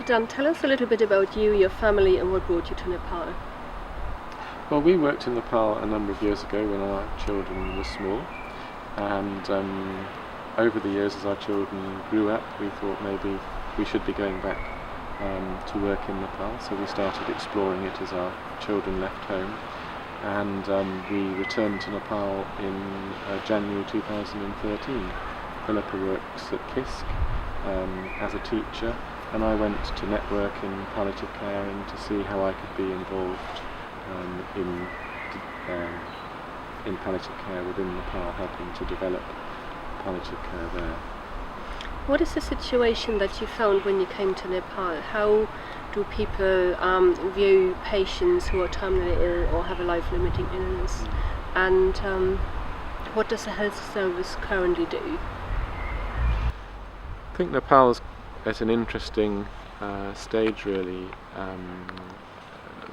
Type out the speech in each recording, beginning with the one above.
Dan, tell us a little bit about you, your family, and what brought you to Nepal. Well, we worked in Nepal a number of years ago when our children were small, and over the years as our children grew up, we thought maybe we should be going back to work in Nepal, so we started exploring it as our children left home, and we returned to Nepal in January 2013. Philippa works at KISK as a teacher, and I went to network in palliative care and to see how I could be involved in palliative care within Nepal, helping to develop palliative care there. What is the situation that you found when you came to Nepal? How do people view patients who are terminally ill or have a life-limiting illness? And what does the health service currently do? I think Nepal is at an interesting stage, really.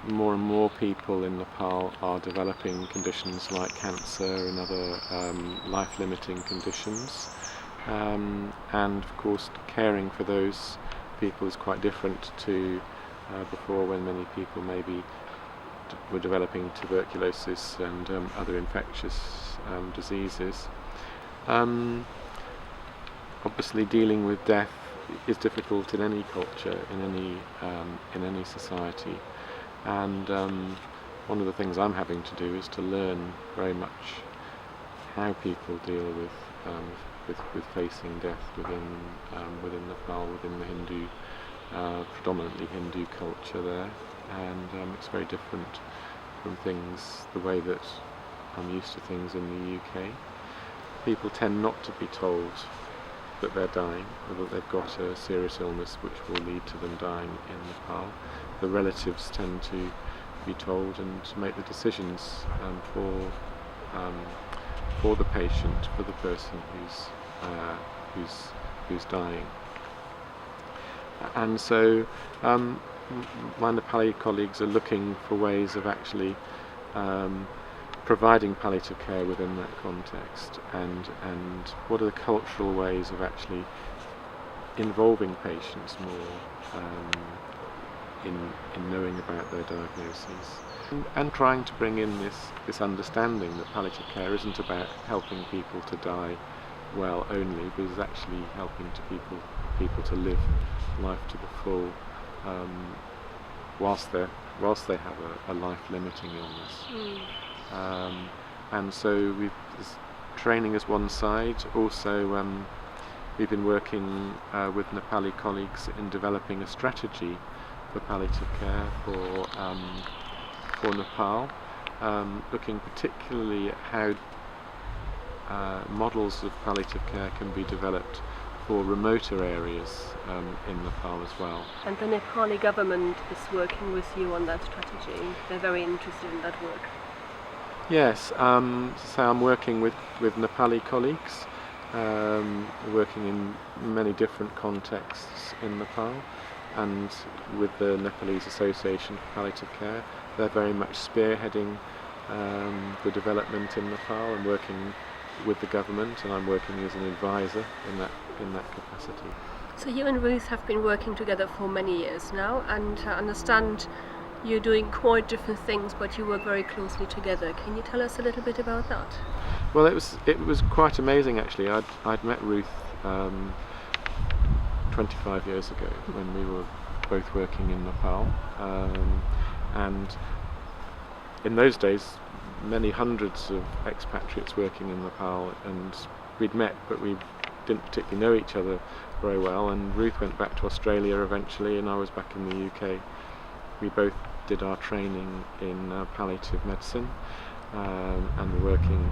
More and more people in Nepal are developing conditions like cancer and other life-limiting conditions, and of course caring for those people is quite different to before, when many people maybe were developing tuberculosis and other infectious diseases. Obviously dealing with death is difficult in any culture, in any society. And one of the things I'm having to do is to learn very much how people deal with facing death within Nepal, within the Hindu, predominantly Hindu culture there, and it's very different from the way that I'm used to things in the UK. People tend not to be told that they're dying, or that they've got a serious illness which will lead to them dying in Nepal. The relatives tend to be told and to make the decisions for the patient, for the person who's dying. And so my Nepali colleagues are looking for ways of actually providing palliative care within that context, and what are the cultural ways of actually involving patients more in knowing about their diagnoses, and trying to bring in this understanding that palliative care isn't about helping people to die well only, but is actually helping people to live life to the full, whilst they have a life-limiting illness. And so training is one side. Also, we've been working with Nepali colleagues in developing a strategy for palliative care for Nepal, looking particularly at how models of palliative care can be developed for remoter areas in Nepal as well. And the Nepali government is working with you on that strategy. They're very interested in that work. Yes, so I'm working with Nepali colleagues, working in many different contexts in Nepal, and with the Nepalese Association for Palliative Care. They're very much spearheading the development in Nepal and working with the government, and I'm working as an advisor in that capacity. So you and Ruth have been working together for many years now, and I understand you're doing quite different things, but you work very closely together. Can you tell us a little bit about that? Well, it was quite amazing actually. I'd met Ruth 25 years ago when we were both working in Nepal, and in those days many hundreds of expatriates working in Nepal, and we'd met but we didn't particularly know each other very well, and Ruth went back to Australia eventually and I was back in the UK. We both did our training in palliative medicine and were working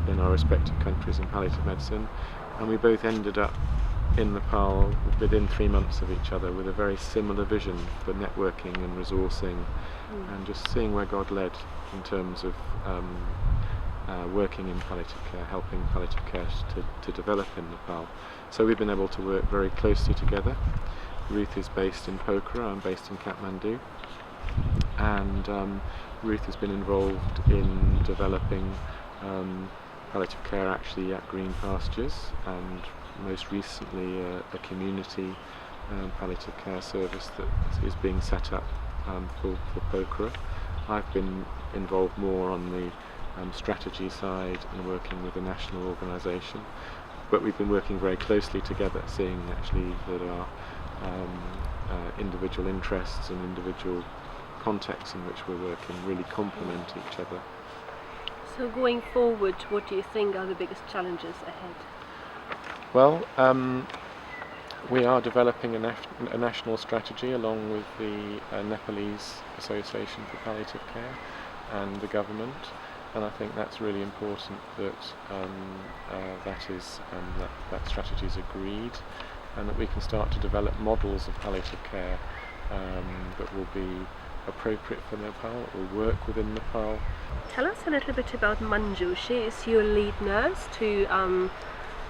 in our respective countries in palliative medicine, and we both ended up in Nepal within 3 months of each other with a very similar vision for networking and resourcing, and just seeing where God led in terms of working in palliative care, helping palliative care to develop in Nepal. So we've been able to work very closely together. Ruth is based in Pokhara, I'm based in Kathmandu, and Ruth has been involved in developing palliative care actually at Green Pastures, and most recently a community palliative care service that is being set up for Pokhara. I've been involved more on the strategy side and working with a national organisation, but we've been working very closely together, seeing actually that our individual interests and individual contexts in which we're working really complement each other. So going forward, what do you think are the biggest challenges ahead? Well, we are developing a national strategy along with the Nepalese Association for Palliative Care and the government, and I think that's really important that that strategy is agreed, and that we can start to develop models of palliative care that will be appropriate for Nepal, that will work within Nepal. Tell us a little bit about Manju. She is your lead nurse to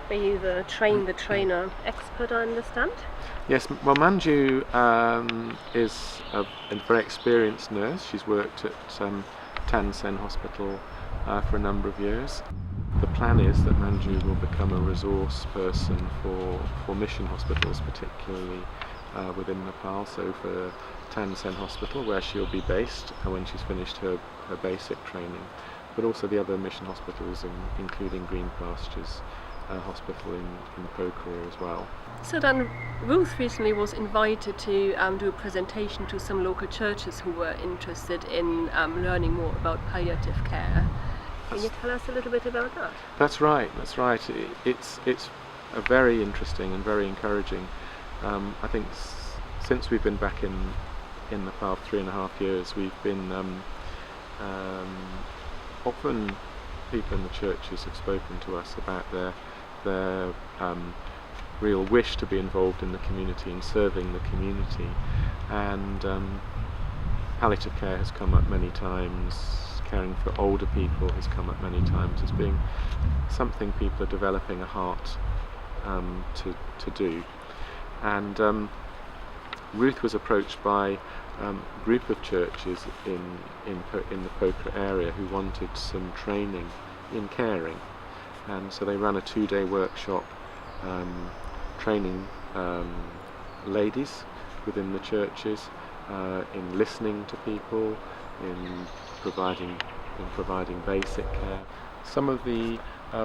be the trainer expert, I understand? Yes, well, Manju is a very experienced nurse. She's worked at Tan Sen Hospital for a number of years. The plan is that Manju will become a resource person for mission hospitals, particularly within Nepal. So for Tan Sen Hospital, where she'll be based when she's finished her basic training, but also the other mission hospitals, including Green Pastures Hospital in Pokhara as well. So then Ruth recently was invited to do a presentation to some local churches who were interested in learning more about palliative care. Can you tell us a little bit about that? That's right. It's a very interesting and very encouraging. I think since we've been back in Nepal for 3.5 years, we've been often people in the churches have spoken to us about their real wish to be involved in the community and serving the community, and palliative care has come up many times. Caring for older people has come up many times as being something people are developing a heart to do. And Ruth was approached by a group of churches in the Pokhara area who wanted some training in caring, and so they ran a 2-day workshop training ladies within the churches in listening to people, in providing basic care. Some of the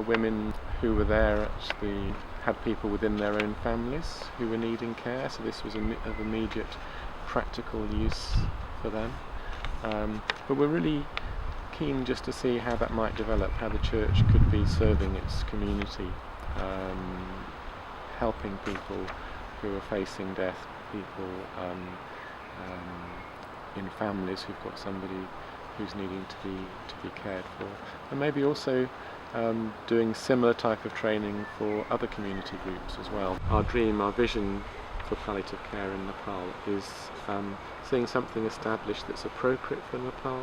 women who were there actually had people within their own families who were needing care, so this was of immediate practical use for them. But we're really keen just to see how that might develop, how the church could be serving its community, helping people who are facing death, people in families who've got somebody who's needing to be cared for, and maybe also doing similar type of training for other community groups as well. Our dream, our vision for palliative care in Nepal is seeing something established that's appropriate for Nepal,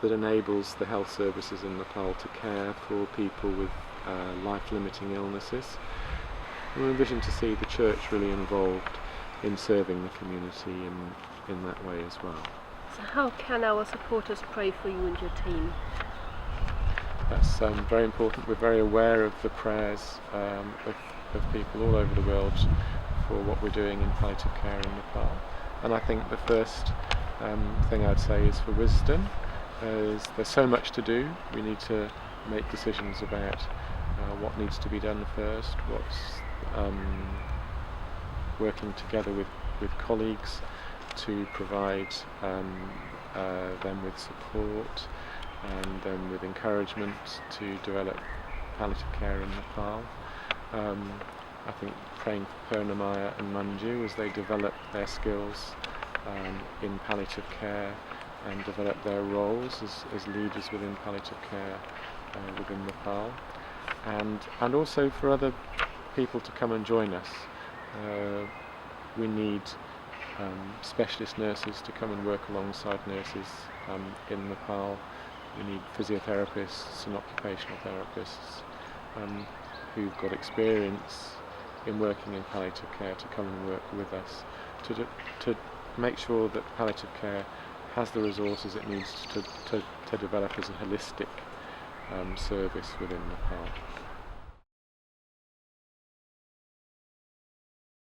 that enables the health services in Nepal to care for people with life-limiting illnesses. And we envision to see the church really involved in serving the community in that way as well. So how can our supporters pray for you and your team? That's very important. We're very aware of the prayers of people all over the world for what we're doing in palliative care in Nepal. And I think the first thing I'd say is for wisdom. There's so much to do. We need to make decisions about what needs to be done first, what's working together with colleagues to provide them with support and then with encouragement to develop palliative care in Nepal. I think praying for Purnamaya and Manju as they develop their skills in palliative care and develop their roles as leaders within palliative care within Nepal, and also for other people to come and join us. We need specialist nurses to come and work alongside nurses in Nepal. We need physiotherapists and occupational therapists who've got experience in working in palliative care to come and work with us to make sure that palliative care has the resources it needs to develop as a holistic service within Nepal.